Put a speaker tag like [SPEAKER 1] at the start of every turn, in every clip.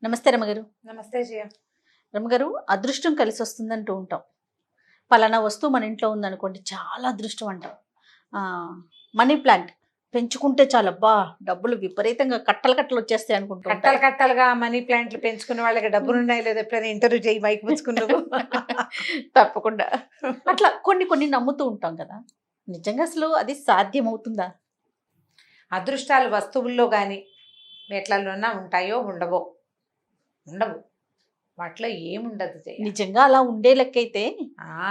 [SPEAKER 1] నమస్తే రమగారు.
[SPEAKER 2] నమస్తే జయ.
[SPEAKER 1] రమగారు, అదృష్టం కలిసి వస్తుందంటూ ఉంటాం. పలానా వస్తువు మన ఇంట్లో ఉందనుకోండి, చాలా అదృష్టం అంటాం. మనీ ప్లాంట్ పెంచుకుంటే చాలా డబ్బులు విపరీతంగా కట్టలు కట్టలు వచ్చేస్తాయి అనుకుంటాం.
[SPEAKER 2] కట్టలు కట్టలుగా మనీ ప్లాంట్లు పెంచుకునే వాళ్ళకి డబ్బులు ఉన్నాయి లేదా ఎప్పుడైనా ఇంటర్వ్యూ చేయి మైక్ పుచ్చుకున్నావు.
[SPEAKER 1] తప్పకుండా అట్లా కొన్ని కొన్ని నమ్ముతూ ఉంటాం కదా, నిజంగా అసలు అది సాధ్యమవుతుందా?
[SPEAKER 2] అదృష్టాలు వస్తువుల్లో కానీ వేట్లలోనా ఉంటాయో ఉండవో? ఉండవు, వాటిలో ఏముండదు జయ.
[SPEAKER 1] నిజంగా అలా ఉండే లెక్కైతే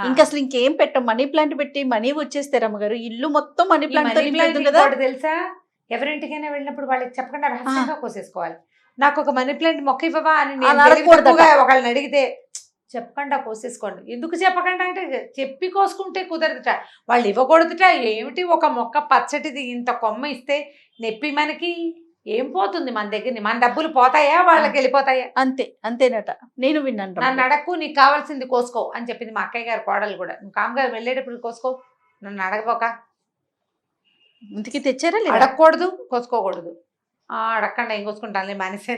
[SPEAKER 1] ఇంకా అసలు ఇంకేం పెట్టం, మనీ ప్లాంట్ పెట్టి మనీ వచ్చేస్తే రమ్మగారు ఇల్లు మొత్తం మనీ ప్లాంట్ కదా.
[SPEAKER 2] తెలుసా, ఎవరింటికైనా వెళ్ళినప్పుడు వాళ్ళకి చెప్పకుండా రహస్యంగా కోసేసుకోవాలి. నాకు ఒక మనీ ప్లాంట్ మొక్క ఇవ్వవా అని ఒకళ్ళని అడిగితే చెప్పకుండా కోసేసుకోండి. ఎందుకు చెప్పకుండా అంటే చెప్పి కోసుకుంటే కుదరదుట, వాళ్ళు ఇవ్వకూడదుట. ఏమిటి ఒక మొక్క పచ్చటిది ఇంత కొమ్మ ఇస్తే నొప్పి మనకి ఏం పోతుంది మన దగ్గర? మన డబ్బులు పోతాయా వాళ్ళకి వెళ్ళిపోతాయా?
[SPEAKER 1] అంతేనట, నేను విన్నాను.
[SPEAKER 2] నన్ను అడగకు, నీకు కావాల్సింది కోసుకో అని చెప్పింది మా అక్కయ్య గారు కోడలు కూడా. నువ్వు కామ్గా వెళ్ళేటప్పుడు కోసుకో, నన్ను అడగపోక.
[SPEAKER 1] ఇంటికి తెచ్చారా?
[SPEAKER 2] అడగకూడదు, కోసుకోకూడదు. అడగకుండా ఏం కోసుకుంటాను మనిషి.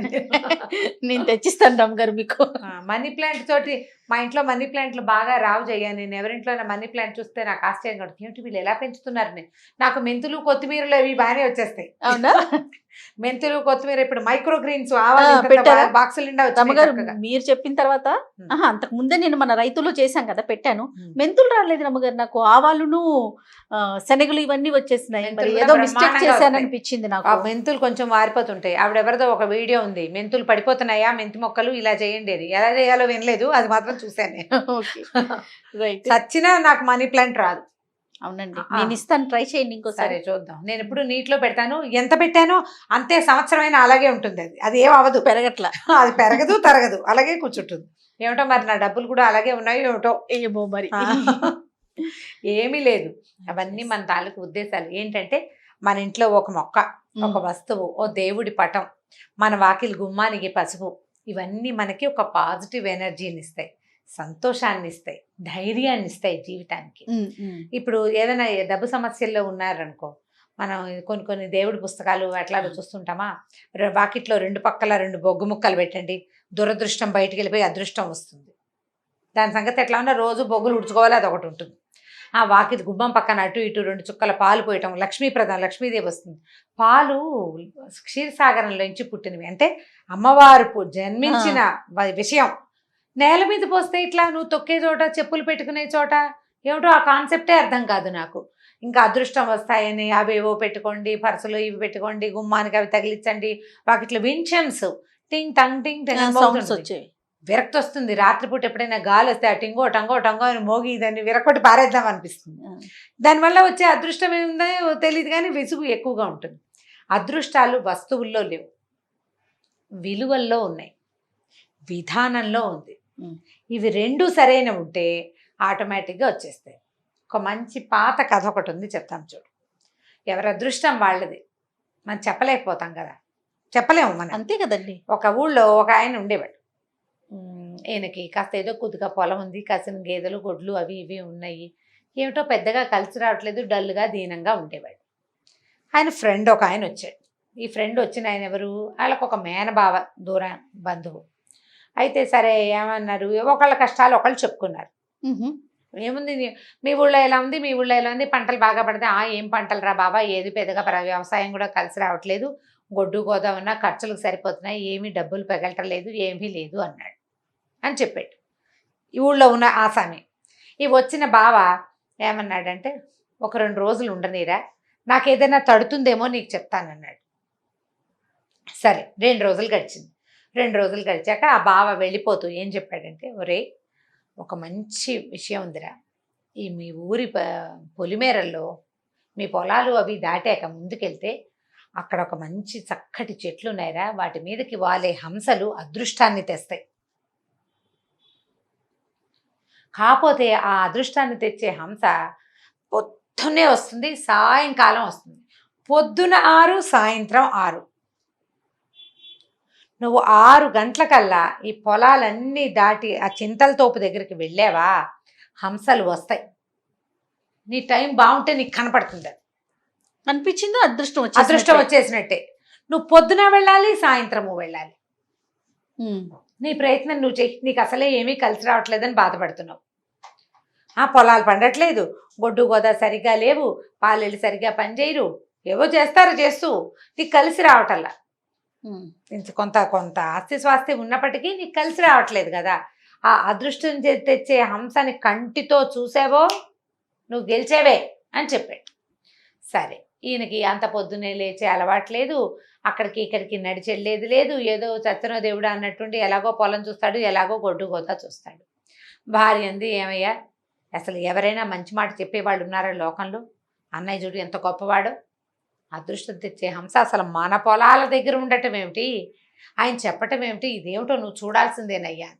[SPEAKER 1] నేను తెచ్చిస్తాను రమ్మగారు మీకు.
[SPEAKER 2] మనీ ప్లాంట్ తోటి మా ఇంట్లో మనీ ప్లాంట్లు బాగా రావు జయ్యా. నేను ఎవరింట్లో మనీ ప్లాంట్ చూస్తే నాకు ఆశ్చర్యం కడుతుంది. ఏమిటి వీళ్ళు ఎలా పెంచుతున్నారు? నాకు మెంతులు కొత్తిమీరలు అవి బాగానే వచ్చేస్తాయి.
[SPEAKER 1] అవునా?
[SPEAKER 2] మెంతులు కొత్తిమీర ఇప్పుడు మైక్రో గ్రీన్స్ బాక్సులు నిండా
[SPEAKER 1] రమ్మగారు. మీరు చెప్పిన తర్వాత అంతకు ముందే నేను మన రైతుల్లో చేశాం కదా, పెట్టాను. మెంతులు రాలేదు రమ్మగారు, నాకు ఆవాలును శనగలు ఇవన్నీ వచ్చేసినాయి. ఏదో మిస్టేక్ చేశాను అనిపించింది నాకు.
[SPEAKER 2] మెంతులు కొంచెం మారిపోతుంటాయి. ఆవిడెవరిదో ఒక వీడియో ఉంది, మెంతులు పడిపోతున్నాయా మెంతి మొక్కలు ఇలా చేయండి అని. ఎలా చేయాలో వినలేదు, అది మాత్రం చూశాను. చచ్చినా నాకు మనీ ప్లాంట్ రాదు.
[SPEAKER 1] అవునండి, నేను ఇస్తాను, ట్రై చేయండి ఇంకోసారి.
[SPEAKER 2] చూద్దాం. నేను ఎప్పుడు నీటిలో పెడతాను, ఎంత పెట్టానో అంతే సంవత్సరమైన అలాగే ఉంటుంది. అది ఏం అవ్వదు,
[SPEAKER 1] పెరగట్లా.
[SPEAKER 2] అది పెరగదు తరగదు, అలాగే కూర్చుంటుంది. ఏమిటో మరి నా డబ్బులు కూడా అలాగే ఉన్నాయి ఏమిటో.
[SPEAKER 1] ఏమో మరి.
[SPEAKER 2] ఏమీ లేదు, అవన్నీ మన తాలూకు ఉద్దేశాలు. ఏంటంటే మన ఇంట్లో ఒక మొక్క, ఒక వస్తువు, ఓ దేవుడి పటం, మన వాకిలి గుమ్మానికి పసుపు, ఇవన్నీ మనకి ఒక పాజిటివ్ ఎనర్జీని ఇస్తాయి, సంతోషాన్ని ఇస్తాయి, ధైర్యాన్ని ఇస్తాయి జీవితానికి. ఇప్పుడు ఏదైనా డబ్బు సమస్యల్లో ఉన్నారనుకో, మనం కొన్ని దేవుడి పుస్తకాలు అట్లా చూస్తుంటామా, వాకిట్లో రెండు పక్కల 2 బొగ్గు ముక్కలు పెట్టండి, దురదృష్టం బయటికి వెళ్ళిపోయి అదృష్టం వస్తుంది. దాని సంగతి ఎట్లా ఉన్నా రోజు బొగ్గులు ఉడుచుకోవాలి, అది ఒకటి ఉంటుంది. వాకిలి గుమ్మం పక్కన అటు ఇటు 2 చుక్కల పాలు పోయటం, లక్ష్మీప్రదం, లక్ష్మీదేవి వస్తుంది. పాలు క్షీరసాగరంలోంచి పుట్టినవి, అంటే అమ్మవారు జన్మించిన విషయం. నేల మీద పోస్తే ఇట్లా నువ్వు తొక్కే చోట, చెప్పులు పెట్టుకునే చోట ఏమిటో ఆ కాన్సెప్టే అర్థం కాదు నాకు. ఇంకా అదృష్టం వస్తాయని అవేవో పెట్టుకోండి, పర్సులు ఇవి పెట్టుకోండి, గుమ్మానికి అవి తగిలించండి, వాకిట్లో వించెన్స్ టింగ్ టంగ్ టింగ్ టంగ్
[SPEAKER 1] వచ్చేవి.
[SPEAKER 2] విరక్తి వస్తుంది. రాత్రిపూట ఎప్పుడైనా గాలి వస్తే ఆ టింగో టంగో టంగో అని మోగి దాన్ని విరక్కొట్టి పారేద్దాం అనిపిస్తుంది. దానివల్ల వచ్చే అదృష్టం ఏముందో తెలియదు, కానీ విసుగు ఎక్కువగా ఉంటుంది. అదృష్టాలు వస్తువుల్లో లేవు, విలువల్లో ఉన్నాయి, విధానంలో ఉంది. ఇవి 2 సరైన ఉంటే ఆటోమేటిక్గా వచ్చేస్తాయి. ఒక మంచి పాత కథ ఒకటి ఉంది, చెప్తాం చూడు. ఎవరి అదృష్టం వాళ్ళది, మనం చెప్పలేకపోతాం కదా, చెప్పలేము మనం.
[SPEAKER 1] అంతే కదండి.
[SPEAKER 2] ఒక ఊళ్ళో ఒక ఆయన ఉండేవాడు. ఈయనకి కాస్త ఏదో కొద్దిగా పొలం ఉంది, కాసిన గేదెలు గొడ్లు అవి ఇవి ఉన్నాయి. ఏమిటో పెద్దగా కలిసి రావట్లేదు, డల్గా దీనంగా ఉండేవాడు. ఆయన ఫ్రెండ్ ఒక ఆయన వచ్చాడు. ఈ ఫ్రెండ్ వచ్చిన ఆయన ఎవరు? వాళ్ళకు ఒక మేనబావ, దూర బంధువు. అయితే సరే ఏమన్నారు, ఒకళ్ళ కష్టాలు ఒకళ్ళు చెప్పుకున్నారు. ఏముంది, మీ ఊళ్ళో ఎలా ఉంది, మీ ఊళ్ళో ఎలా ఉంది, పంటలు బాగా పడతాయి. ఏం పంటలు రా బాబా, ఏది పెద్దగా వ్యవసాయం కూడా కలిసి రావట్లేదు, గొడ్డు గోదా ఉన్నా ఖర్చులకు సరిపోతున్నాయి, ఏమీ డబ్బులు పెగలటలేదు, ఏమీ లేదు అన్నాడు అని చెప్పాడు ఈ ఊళ్ళో ఉన్న ఆసామి. ఈ వచ్చిన బావ ఏమన్నాడంటే, ఒక 2 రోజులు ఉండనీరా, నాకు ఏదైనా తడుతుందేమో నీకు చెప్తానన్నాడు. సరే 2 రోజులు గడిచింది. 2 రోజులు గడిచాక ఆ బావ వెళ్ళిపోతూ ఏం చెప్పాడంటే, ఒరే ఒక మంచి విషయం ఉందిరా, ఈ మీ ఊరి పొలిమేరల్లో మీ పొలాలు అవి దాటాక ముందుకెళ్తే అక్కడ ఒక మంచి చక్కటి చెట్లు ఉన్నాయిరా, వాటి మీదకి వాలే హంసలు అదృష్టాన్ని తెస్తాయి. కాకపోతే ఆ అదృష్టాన్ని తెచ్చే హంస పొద్దున్నే వస్తుంది, సాయంకాలం వస్తుంది. పొద్దున 6, సాయంత్రం 6. నువ్వు 6 గంటలకల్లా ఈ పొలాలన్నీ దాటి ఆ చింతల తోపు దగ్గరికి వెళ్ళావా, హంసలు వస్తాయి. నీ టైం బాగుంటే నీకు కనపడుతుంది.
[SPEAKER 1] అనిపించిందో అదృష్టం
[SPEAKER 2] వచ్చేసినట్టే. నువ్వు పొద్దున వెళ్ళాలి, సాయంత్రము వెళ్ళాలి. నీ ప్రయత్నం నువ్వు చెయ్యి, నీకు అసలే ఏమీ కలిసి రావట్లేదని బాధపడుతున్నావు. పొలాలు పండట్లేదు, గొడ్డు గోదా సరిగ్గా లేవు, పాలెళ్ళు సరిగ్గా పనిచేయరు, ఏవో చేస్తూ నీకు కలిసి రావటల్లా. కొంత కొంత ఆస్తి స్వాస్తి ఉన్నప్పటికీ నీకు కలిసి రావట్లేదు కదా. ఆ అదృష్టం తెచ్చే హంసని కంటితో చూసావో నువ్వు గెలిచేవే అని చెప్పాడు. సరే, ఈయనకి అంత పొద్దునే లేచే అలవాట్లేదు, అక్కడికి ఇక్కడికి నడిచెళ్ళేది లేదు, ఏదో చచ్చనో దేవుడు అన్నట్టుండి ఎలాగో పొలం చూస్తాడు, ఎలాగో గొడ్డు గోతా చూస్తాడు. భార్య అంది, ఏమయ్యా అసలు ఎవరైనా మంచి మాట చెప్పేవాళ్ళు ఉన్నారా లోకంలో? అన్నయ్య చూడు ఎంత గొప్పవాడు, అదృష్టం తెచ్చే హంస అసలు మన పొలాల దగ్గర ఉండటం ఏమిటి, ఆయన చెప్పటం ఏమిటి, ఇదేమిటో నువ్వు చూడాల్సిందేనయ్యా.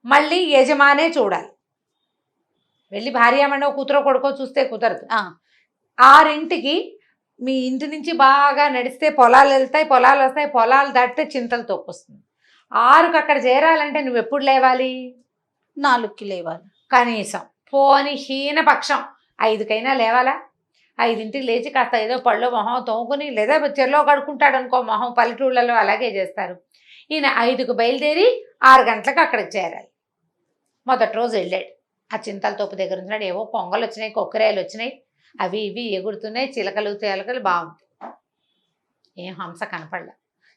[SPEAKER 2] మళ్ళీ యజమానే చూడాలి, వెళ్ళి భార్యామణో కూతురో కొడుకో చూస్తే కుదరదు. 6ంటికి మీ ఇంటి నుంచి బాగా నడిస్తే పొలాలు వెళ్తాయి, పొలాలు వస్తాయి, పొలాలు దాటితే చింతలు తోపొస్తుంది. 6కి అక్కడ చేరాలంటే నువ్వు ఎప్పుడు లేవాలి?
[SPEAKER 1] 4కి లేవాలి
[SPEAKER 2] కనీసం. పోని హీనపక్షం 5కైనా లేవాలా? 5ంటికి లేచి కాస్త ఏదో పళ్ళు మొహం తోముకుని, లేదా చెరలో కడుక్కుంటాడు అనుకో మొహం, పల్లెటూళ్ళలో అలాగే చేస్తారు. ఈయన 5కు బయలుదేరి 6 గంటలకు అక్కడికి చేరాలి. మొదటి రోజు వెళ్ళాడు, ఆ చింతల తోపు దగ్గర ఉన్నాడు. ఏవో పొంగలు వచ్చినాయి, కొక్కరాయలు వచ్చినాయి, అవి ఇవి ఎగురుతున్నాయి, చిలకలు తేలకలు బాగుంటాయి. ఏం హంస కనపడలా.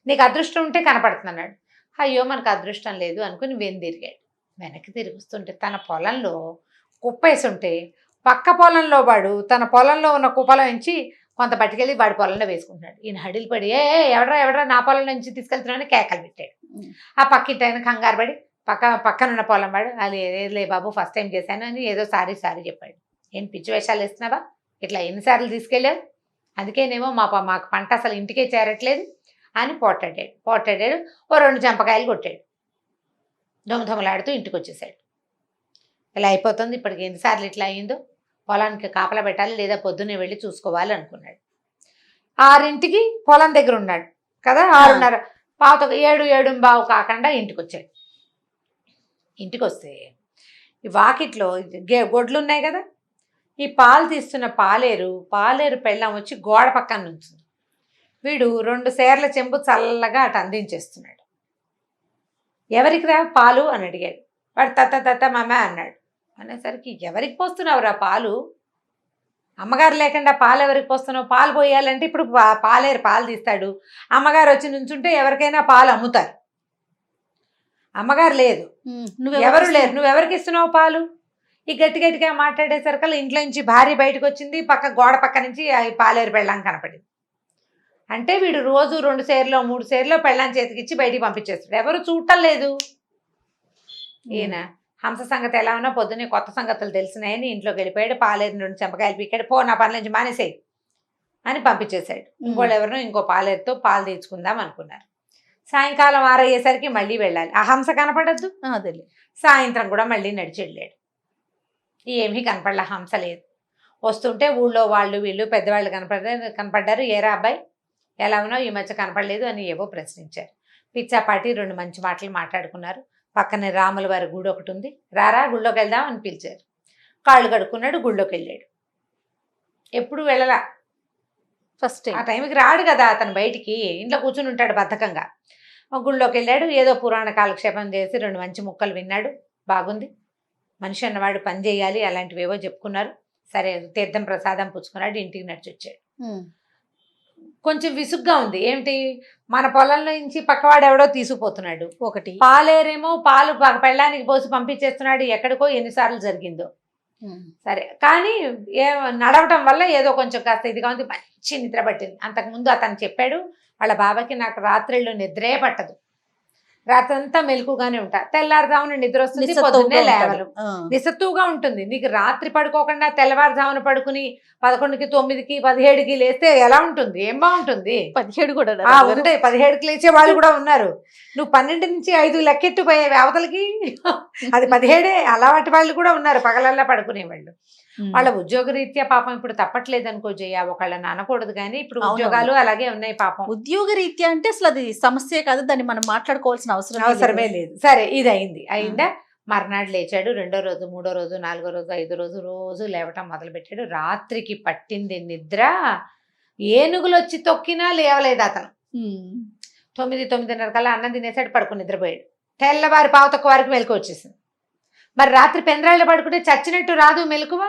[SPEAKER 2] నీకు అదృష్టం ఉంటే కనపడుతున్నాడు. అయ్యో మనకు అదృష్టం లేదు అనుకుని వెనుదిరిగాడు. వెనక్కి తిరిగి వస్తుంటే తన పొలంలో కుప్పేసి ఉంటే, పక్క పొలంలో వాడు తన పొలంలో ఉన్న కుప్పలో నుంచి కొంత పట్టుకెళ్ళి వాడి పొలంలో వేసుకుంటున్నాడు. ఈయన హడిలు పడి, ఎవడరా నా పొలం నుంచి తీసుకెళ్తున్నాడని కేకలు పెట్టాడు. ఆ పక్కింటి ఆయన కంగారు పడి పక్కనున్న పొలం వాడు, అది ఏదేలే బాబు ఫస్ట్ టైం చేశాను అని ఏదో సారీ చెప్పాడు. ఏం పిచ్చి వేషాలు వేస్తున్నావా, ఇట్లా ఎన్నిసార్లు తీసుకెళ్ళావు, అందుకేనేమో మాకు పంట అసలు ఇంటికే చేరట్లేదు అని పోటాడాడు. ఓ 2 చెంపకాయలు కొట్టాడు. దొమదొమలాడుతూ ఇంటికి వచ్చేసాడు. ఇలా అయిపోతుంది, ఇప్పటికి ఎన్నిసార్లు ఇట్లా అయిందో, పొలానికి కాపలా పెట్టాలి లేదా పొద్దున్నే వెళ్ళి చూసుకోవాలి అనుకున్నాడు. 6ంటికి పొలం దగ్గర ఉన్నాడు కదా, 6:30 పావుతో 7:15 కాకుండా ఇంటికి వచ్చాడు. ఇంటికి వస్తే ఈ వాకిట్లో గొడ్లు ఉన్నాయి కదా, ఈ పాలు తీస్తున్న పాలేరు పెళ్ళాం వచ్చి గోడ పక్కన నుంచుంది. వీడు 2 సేర్ల చెంబు చల్లగా అటు అందించేస్తున్నాడు. ఎవరికి రా పాలు అని అడిగాడు. వాడు తత్త మమ్మ అన్నాడు. అనేసరికి ఎవరికి పోస్తున్నావురా పాలు, అమ్మగారు లేకుండా పాలు ఎవరికి పోస్తున్నావు, పాలు పోయాలంటే ఇప్పుడు పాలేరు పాలు తీస్తాడు, అమ్మగారు వచ్చి నుంచుంటే ఎవరికైనా పాలు అమ్ముతారు. అమ్మగారు లేదు, ఎవరు లేరు, నువ్వెవరికి ఇస్తున్నావు పాలు? ఈ గట్టిగా మాట్లాడేసరికల్లా ఇంట్లో నుంచి భార్య బయటకు వచ్చింది, గోడ పక్క నుంచి పాలేరు పెళ్ళాం కనపడింది. అంటే వీడు రోజు 2 సేర్లో 3 సేర్లో పెళ్ళాం చేతికిచ్చి బయటికి పంపించేస్తాడు, ఎవరు చూడటం లేదు. ఈయన హంస సంగతి ఎలా ఉన్నా పొద్దున్నే కొత్త సంగతులు తెలిసినాయని ఇంట్లోకి వెళ్ళిపోయాడు. పాలేరు 2 చెంపకాయలు పీకాడు. పో నా పని నుంచి మానేసేయి అని పంపించేశాడు. ఇంకోళ్ళు ఎవరినో ఇంకో పాలేరుతో పాలు తీర్చుకుందాం అనుకున్నారు. సాయంకాలం 6 అయ్యేసరికి మళ్ళీ వెళ్ళాలి. ఆ హంస కనపడద్దు.
[SPEAKER 1] అదేలే.
[SPEAKER 2] సాయంత్రం కూడా మళ్ళీ నడిచి వెళ్ళాడు. ఏమీ కనపడలే, హంస లేదు. వస్తుంటే ఊళ్ళో వాళ్ళు వీళ్ళు పెద్దవాళ్ళు కనపడ్డారు. ఏరా అబ్బాయి ఎలా ఉన్నావు, ఈ మధ్య కనపడలేదు అని ఏవో ప్రశ్నించారు. పిచ్చాపాటి 2 మంచి మాటలు మాట్లాడుకున్నారు. పక్కనే రాముల వారి గుడి ఒకటి ఉంది, రారా గుళ్ళోకి వెళ్దాం అని పిలిచారు. కాళ్ళు కడుక్కున్నాడు, గుళ్ళోకి వెళ్ళాడు. ఎప్పుడు వెళ్ళలా,
[SPEAKER 1] ఫస్ట్
[SPEAKER 2] ఆ టైంకి రాడు కదా అతను, బయటికి ఇంట్లో కూర్చుని ఉంటాడు బద్ధకంగా. గుళ్ళోకి వెళ్ళాడు, ఏదో పురాణ కాలక్షేపం చేసి 2 మంచి ముక్కలు విన్నాడు. బాగుంది, మనిషి అన్నవాడు పని చేయాలి, అలాంటివేవో చెప్పుకున్నారు. సరే తీర్థం ప్రసాదం పుచ్చుకున్నాడు, ఇంటికి నడిచి వచ్చాడు. కొంచెం విసుగ్గా ఉంది. ఏమిటి, మన పొలంలో నుంచి పక్కవాడు ఎవడో తీసుకుపోతున్నాడు, ఒకటి పాలేరేమో పాలు పెళ్ళానికి పోసి పంపించేస్తున్నాడు, ఎక్కడికో ఎన్నిసార్లు జరిగిందో. సరే కానీ నడవటం వల్ల ఏదో కొంచెం కాస్త ఇదిగా ఉంది, మంచి నిద్ర పట్టింది. అంతకుముందు అతను చెప్పాడు వాళ్ళ బాబాకి, నాకు రాత్రిళ్ళు నిద్రే పట్టదు, రాత్రంతా మెలకుగానే ఉంటా, తెల్లారుజామున నిద్ర వస్తుంది, పొద్దున్నే లేవలు, నిస్సత్తుగా ఉంటుంది. నీకు రాత్రి పడుకోకుండా తెల్లవారుజామున పడుకుని 11కి 9కి 17కి లేస్తే ఎలా ఉంటుంది, ఏం బాగుంటుంది?
[SPEAKER 1] 17 కూడా
[SPEAKER 2] ఉంటాయి, 17కి లేచే వాళ్ళు కూడా ఉన్నారు. నువ్వు 12 నుంచి 5 లెక్కెట్టిపోయే అవతలకి అది 17. అలాంటి వాళ్ళు కూడా ఉన్నారు, పగలల్లా పడుకునే వాళ్ళు. వాళ్ళ ఉద్యోగ రీత్యా పాపం ఇప్పుడు తప్పట్లేదు అనుకో జయ, ఒకళ్ళని అనకూడదు కానీ ఇప్పుడు ఉద్యోగాలు అలాగే ఉన్నాయి పాపం.
[SPEAKER 1] ఉద్యోగ రీత్యా అంటే అసలు అది సమస్య కాదు, దాన్ని మనం మాట్లాడుకోవాల్సిన
[SPEAKER 2] అవసరమే లేదు. సరే ఇది అయిందా. మర్నాడు లేచాడు. 2వ రోజు 3వ రోజు 4వ రోజు 5వ రోజు రోజు లేవటం మొదలు పెట్టాడు. రాత్రికి పట్టింది నిద్ర, ఏనుగులు వచ్చి తొక్కినా లేవలేదు అతను. 9-9:30 కల్లా అన్నం తినేసాడు, పడుకుని నిద్రపోయాడు. తెల్లవారి పావుతక్కువ వారికి మెలకు వచ్చేసింది. మరి రాత్రి పెందరాళ్ళు పడుకుంటే చచ్చినట్టు రాదు మెలకువ,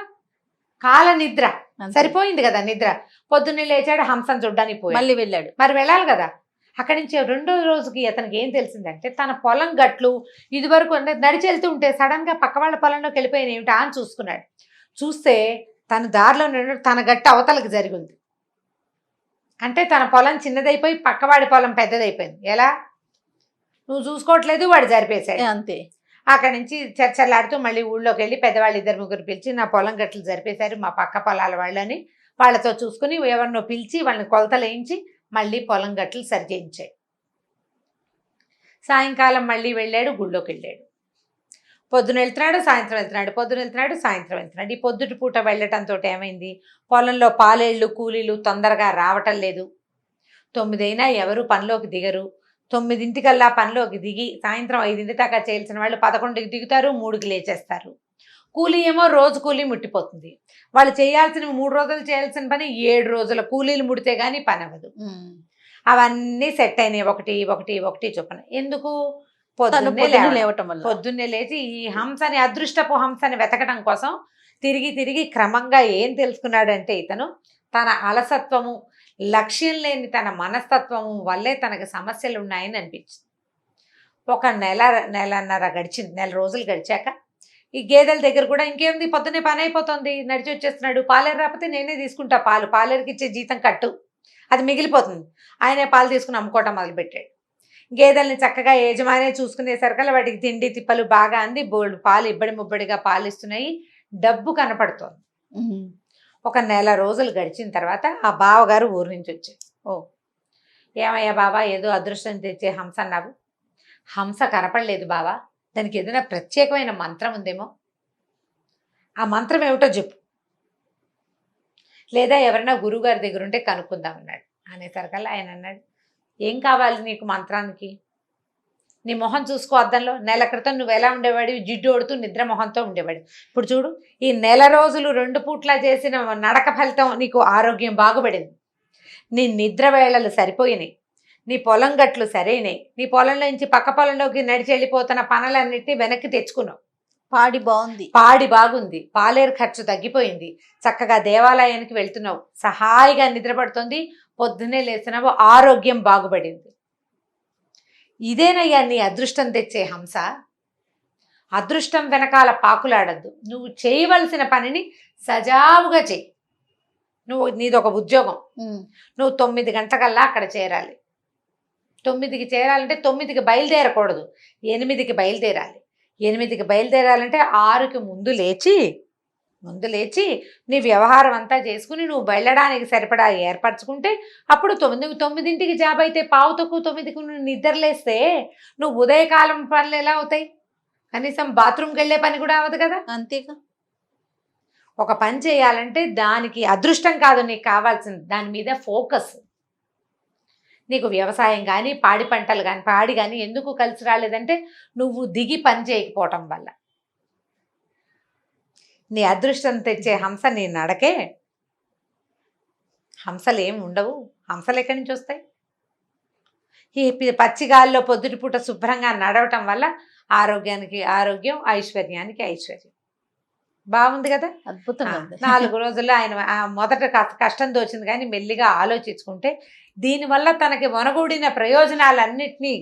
[SPEAKER 2] కాల నిద్ర
[SPEAKER 1] అంతే.
[SPEAKER 2] సరిపోయింది కదా నిద్ర. పొద్దున్నే లేచాడు, హంసను చూడ్డానికి పోయాడు.
[SPEAKER 1] మళ్ళీ వెళ్ళాడు.
[SPEAKER 2] మరి వెళ్ళాలి కదా. అక్కడి నుంచి రెండో రోజుకి అతనికి ఏం తెలిసిందంటే తన పొలం గట్లు ఇదివరకు నడిచి వెళ్తూ ఉంటే సడన్ గా పక్క వాళ్ళ పొలంలోకి వెళ్ళిపోయిన ఏమిటా అని చూసుకున్నాడు. చూస్తే తన దారిలో తన గట్టు అవతలకి జరిగింది. అంటే తన పొలం చిన్నదైపోయి పక్కవాడి పొలం పెద్దదైపోయింది. ఎలా? నువ్వు చూసుకోవట్లేదు, వాడు జరిపేశాడు.
[SPEAKER 1] అంతే.
[SPEAKER 2] అక్కడి నుంచి చర్చలాడుతూ మళ్ళీ ఊళ్ళోకి వెళ్ళి పెద్దవాళ్ళు 2-3 పిలిచి నా పొలం గట్లు జరిపేశారు మా పక్క పొలాల వాళ్ళని, వాళ్ళతో చూసుకుని ఎవరినో పిలిచి వాళ్ళని కొలతలు వేయించి మళ్ళీ పొలం గట్లు సరి చేయించాడు. సాయంకాలం మళ్ళీ వెళ్ళాడు, గుళ్ళోకి వెళ్ళాడు. పొద్దున వెళ్తున్నాడు, సాయంత్రం వెళ్తున్నాడు, పొద్దున వెళ్తున్నాడు, సాయంత్రం వెళ్తున్నాడు. ఈ పొద్దుటి పూట వెళ్ళటంతో ఏమైంది, పొలంలో పాలేళ్ళు కూలీలు తొందరగా రావటం లేదు. 9 అయినా ఎవరు పనిలోకి దిగరు. 9 పనిలోకి దిగి సాయంత్రం 5 దాకా చేయాల్సిన వాళ్ళు 11కి దిగుతారు, 3కి లేచేస్తారు. కూలీ ఏమో రోజు కూలీ ముట్టిపోతుంది. వాళ్ళు చేయాల్సిన 3 రోజులు చేయాల్సిన పని 7 రోజుల కూలీలు ముడితే గానీ పని అవ్వదు. అవన్నీ సెట్ అయినాయి, ఒకటి చొప్పున. ఎందుకు? పొద్దున్నే లేచి ఈ హంసని, అదృష్టపు హంసని వెతకడం కోసం తిరిగి క్రమంగా ఏం తెలుసుకున్నాడంటే ఇతను తన అలసత్వము, లక్ష్యం లేని తన మనస్తత్వము వల్లే తనకు సమస్యలు ఉన్నాయని అనిపించింది. ఒక నెలన్నర గడిచింది. 1 రోజులు గడిచాక ఈ గేదెల దగ్గర కూడా ఇంకేముంది, పొద్దున్నే పని అయిపోతుంది, నడిచి వచ్చేస్తున్నాడు. పాలేరు రాకపోతే నేనే తీసుకుంటా పాలు, పాలేరుకి ఇచ్చే జీతం కట్టు, అది మిగిలిపోతుంది. ఆయనే పాలు తీసుకుని అమ్ముకోవటం మొదలుపెట్టాడు. గేదెల్ని చక్కగా యజమానే చూసుకునేసరికల్లా వాటికి తిండి తిప్పలు బాగా అంది, బోల్డ్ పాలు ఇబ్బడి ముబ్బడిగా పాలు ఇస్తున్నాయి, డబ్బు కనపడుతోంది. ఒక 1 రోజులు గడిచిన తర్వాత ఆ బావగారు ఊరు నుంచి వచ్చారు. ఏమయ్యా బావా, ఏదో అదృష్టం తెచ్చే హంస అన్నావు, హంస కనపడలేదు బావా, దానికి ఏదైనా ప్రత్యేకమైన మంత్రం ఉందేమో, ఆ మంత్రం ఏమిటో చెప్పు, లేదా ఎవరైనా గురువుగారి దగ్గర ఉంటే కనుక్కుందాం అన్నాడు. అనేసరికల్లా ఆయన అన్నాడు, ఏం కావాలి నీకు మంత్రానికి? నీ మొహం చూసుకో అద్దంలో. 1 నెల క్రితం నువ్వు ఎలా ఉండేవాడివి, జిడ్డు ఓడుతూ నిద్ర మొహంతో ఉండేవాడు. ఇప్పుడు చూడు, ఈ 1 నెల రోజులు 2 పూట్ల చేసిన నడక ఫలితం నీకు ఆరోగ్యం బాగుపడింది, నీ నిద్ర వేళలు సరిపోయినాయి, నీ పొలం గట్లు సరైనవి, నీ పొలంలో నుంచి పక్క పొలంలోకి నడిచి వెళ్ళిపోతున్న పనులన్నింటినీ వెనక్కి తెచ్చుకున్నావు, పాడి బాగుంది, పాలేరు ఖర్చు తగ్గిపోయింది, చక్కగా దేవాలయానికి వెళ్తున్నావు, సహాయిగా నిద్రపడుతుంది, పొద్దున్నే లేస్తున్నావు, ఆరోగ్యం బాగుపడింది. ఇదేనయ్యా నీ అదృష్టం తెచ్చే హంస. అదృష్టం వెనకాల పాకులాడద్దు, నువ్వు చేయవలసిన పనిని సజావుగా చెయ్యి. నీదొక ఉద్యోగం, నువ్వు 9 గంటలకల్లా అక్కడ చేరాలి. 9కి చేరాలంటే 9కి బయలుదేరకూడదు, 8కి బయలుదేరాలి. 8కి బయలుదేరాలంటే 6కి ముందు లేచి నీ వ్యవహారం అంతా చేసుకుని నువ్వు వెళ్ళడానికి సరిపడా ఏర్పరచుకుంటే అప్పుడు 9కి జాబ్ అయితే 8:45కి నువ్వు నిద్రలేస్తే నువ్వు ఉదయకాలం పనులు ఎలా అవుతాయి? కనీసం బాత్రూమ్కి వెళ్ళే పని కూడా అవ్వదు కదా.
[SPEAKER 1] అంతేగా.
[SPEAKER 2] ఒక పని చేయాలంటే దానికి అదృష్టం కాదు నీకు కావాల్సింది, దాని మీద ఫోకస్. నీకు వ్యవసాయం కానీ పాడి పంటలు కానీ పాడి కానీ ఎందుకు కలిసి రాలేదంటే నువ్వు దిగి పని చేయకపోవటం వల్ల. నీ అదృష్టం తెచ్చే హంస నీ నడకే. హంసలు ఏమి ఉండవు, హంసలు ఎక్కడి నుంచి వస్తాయి? ఈ పచ్చిగాల్లో పొద్దుటిపూట శుభ్రంగా నడవటం వల్ల ఆరోగ్యానికి ఆరోగ్యం, ఐశ్వర్యానికి ఐశ్వర్యం. బాగుంది కదా,
[SPEAKER 1] అద్భుతంగా.
[SPEAKER 2] 4 రోజుల్లో ఆయన మొదట కష్టం తోచింది కానీ మెల్లిగా ఆలోచించుకుంటే దీనివల్ల తనకి వనగూడిన ప్రయోజనాలన్నిటినీ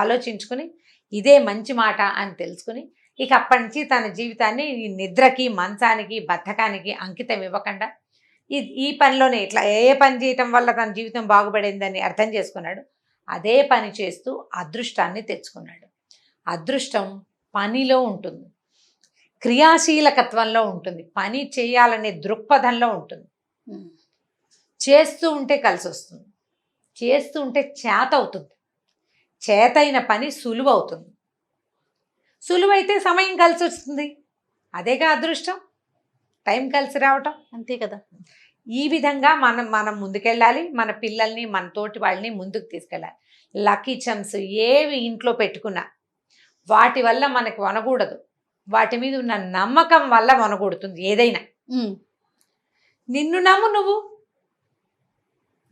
[SPEAKER 2] ఆలోచించుకుని ఇదే మంచి మాట అని తెలుసుకుని ఇక అప్పటి నుంచి తన జీవితాన్ని నిద్రకి, మంచానికి, బద్ధకానికి అంకితం ఇవ్వకుండా ఈ పనిలోనే ఇట్లా ఏ పని చేయటం వల్ల తన జీవితం బాగుపడిందని అర్థం చేసుకున్నాడు. అదే పని చేస్తూ అదృష్టాన్ని తెచ్చుకున్నాడు. అదృష్టం పనిలో ఉంటుంది, క్రియాశీలకత్వంలో ఉంటుంది, పని చేయాలనే దృక్పథంలో ఉంటుంది. చేస్తూ ఉంటే కలిసి వస్తుంది, చేస్తూ ఉంటే చేత అవుతుంది, చేతైన పని సులువు అవుతుంది, సులువైతే సమయం కలిసి వస్తుంది. అదేగా అదృష్టం, టైం కలిసి రావటం.
[SPEAKER 1] అంతే కదా.
[SPEAKER 2] ఈ విధంగా మనం ముందుకెళ్ళాలి, మన పిల్లల్ని మన తోటి వాళ్ళని ముందుకు తీసుకెళ్ళాలి. లక్కీ చమ్స్ ఏవి ఇంట్లో పెట్టుకున్నా వాటి వల్ల మనకు వనకూడదు, వాటి మీద ఉన్న నమ్మకం వల్ల వనకూడుతుంది. ఏదైనా నిన్ను నమ్ము,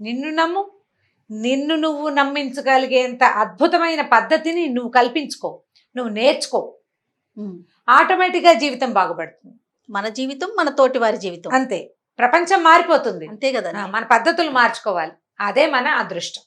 [SPEAKER 2] నిన్ను నమ్ము, నిన్ను నువ్వు నమ్మించగలిగేంత అద్భుతమైన పద్ధతిని నువ్వు కల్పించుకో, నువ్వు నేర్చుకో, ఆటోమేటిక్గా జీవితం బాగుపడుతుంది.
[SPEAKER 1] మన జీవితం మన తోటి వారి జీవితం
[SPEAKER 2] అంతే, ప్రపంచం మారిపోతుంది.
[SPEAKER 1] అంతే కదా.
[SPEAKER 2] మన పద్ధతులు మార్చుకోవాలి, అదే మన అదృష్టం.